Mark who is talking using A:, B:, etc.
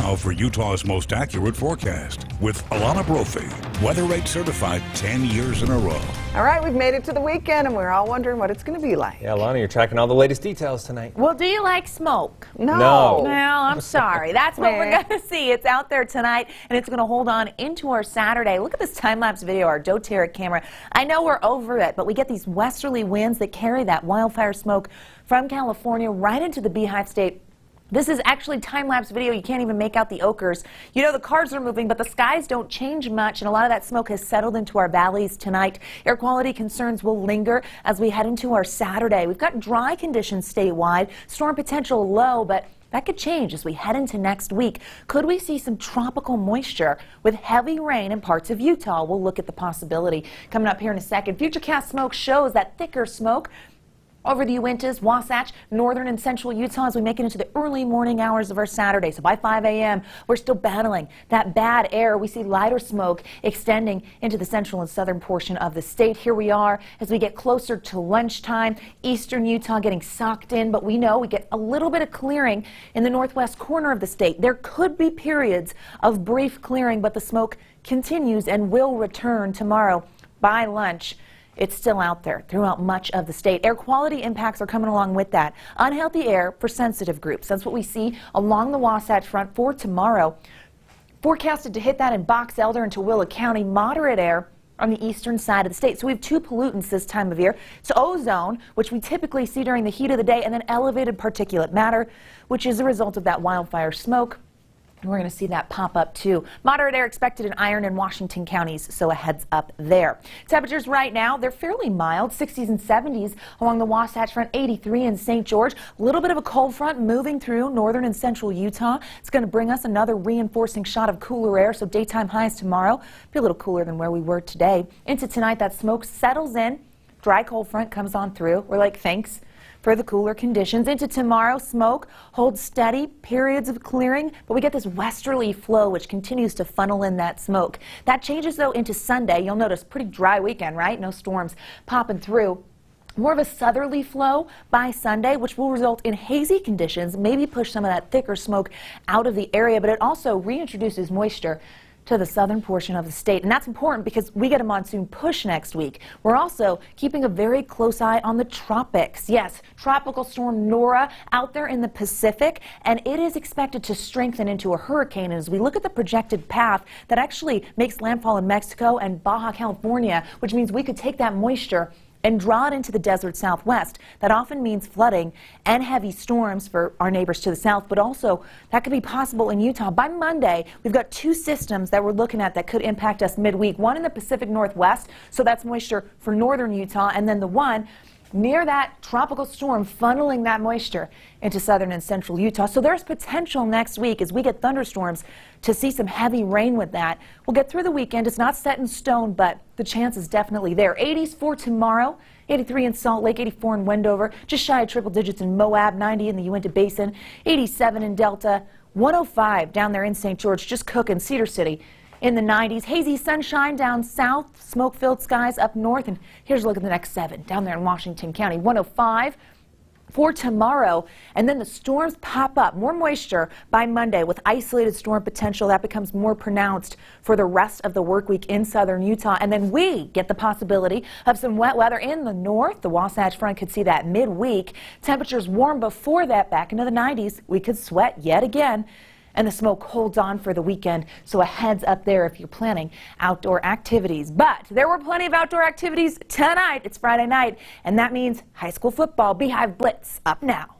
A: now for Utah's most accurate forecast with Alana Brophy, Weather Rate certified 10 years in a row.
B: All right, we've made it to the weekend and we're all wondering what it's going to be like.
C: Yeah, Alana, you're tracking all the latest details tonight.
D: Well, do you like smoke?
B: No.
D: Well, I'm sorry. That's what we're going to see. It's out there tonight, and it's going to hold on into our Saturday. Look at this time-lapse video, our doTERRA camera. I know we're over it, but we get these westerly winds that carry that wildfire smoke from California right into the Beehive State. This is actually time-lapse video. You can't even make out the ochres. You know the cars are moving, but the skies don't change much, and a lot of that smoke has settled into our valleys tonight. Air quality concerns will linger as we head into our Saturday. We've got dry conditions statewide, storm potential low, but that could change as we head into next week. Could we see some tropical moisture with heavy rain in parts of Utah? We'll look at the possibility coming up here in a second. Futurecast smoke shows that thicker smoke over the Uintas, Wasatch, northern and central Utah as we make it into the early morning hours of our Saturday. So by 5 a.m., we're still battling that bad air. We see lighter smoke extending into the central and southern portion of the state. Here we are as we get closer to lunchtime. Eastern Utah getting socked in, but we know we get a little bit of clearing in the northwest corner of the state. There could be periods of brief clearing, but the smoke continues and will return tomorrow by lunch. It's still out there throughout much of the state. Air quality impacts are coming along with that. Unhealthy air for sensitive groups. That's what we see along the Wasatch Front for tomorrow. Forecasted to hit that in Box Elder and Tooele County. Moderate air on the eastern side of the state. So we have two pollutants this time of year. It's ozone, which we typically see during the heat of the day, and then elevated particulate matter, which is a result of that wildfire smoke. And we're going to see that pop up too. Moderate air expected in Iron and Washington counties, so a heads up there. Temperatures right now, they're fairly mild, 60s and 70s along the Wasatch Front, 83 in St. George. A little bit of a cold front moving through northern and central Utah. It's going to bring us another reinforcing shot of cooler air, so daytime highs tomorrow be a little cooler than where we were today. Into tonight, that smoke settles in. Dry cold front comes on through. We're like, thanks for the cooler conditions. Into tomorrow, smoke holds steady, periods of clearing, but we get this westerly flow which continues to funnel in that smoke. That changes though into Sunday. You'll notice pretty dry weekend, right? No storms popping through. More of a southerly flow by Sunday, which will result in hazy conditions, maybe push some of that thicker smoke out of the area, but it also reintroduces moisture to the southern portion of the state. And that's important because we get a monsoon push next week. We're also keeping a very close eye on the tropics. Yes, Tropical Storm Nora out there in the Pacific, and it is expected to strengthen into a hurricane. And as we look at the projected path, that actually makes landfall in Mexico and Baja California, which means we could take that moisture and draw it into the desert southwest. That often means flooding and heavy storms for our neighbors to the south, but also that could be possible in Utah. By Monday, we've got two systems that we're looking at that could impact us midweek. One in the Pacific Northwest, so that's moisture for northern Utah, and then the one near that tropical storm funneling that moisture into southern and central Utah. So there's potential next week as we get thunderstorms to see some heavy rain with that. We'll get through the weekend. It's not set in stone, but the chance is definitely there. 80s for tomorrow, 83 in Salt Lake, 84 in Wendover, just shy of triple digits in Moab, 90 in the Uinta Basin, 87 in Delta, 105 down there in St. George, just cooking. Cedar City in the 90s. Hazy sunshine down south, smoke-filled skies up north. And here's a look at the next 7 down there in Washington County. 105 for tomorrow. And then the storms pop up. More moisture by Monday with isolated storm potential. That becomes more pronounced for the rest of the work week in southern Utah. And then we get the possibility of some wet weather in the north. The Wasatch Front could see that midweek. Temperatures warm before that, back into the 90s. We could sweat yet again. And the smoke holds on for the weekend, so a heads up there if you're planning outdoor activities. But there were plenty of outdoor activities tonight. It's Friday night, and that means high school football. Beehive Blitz up now.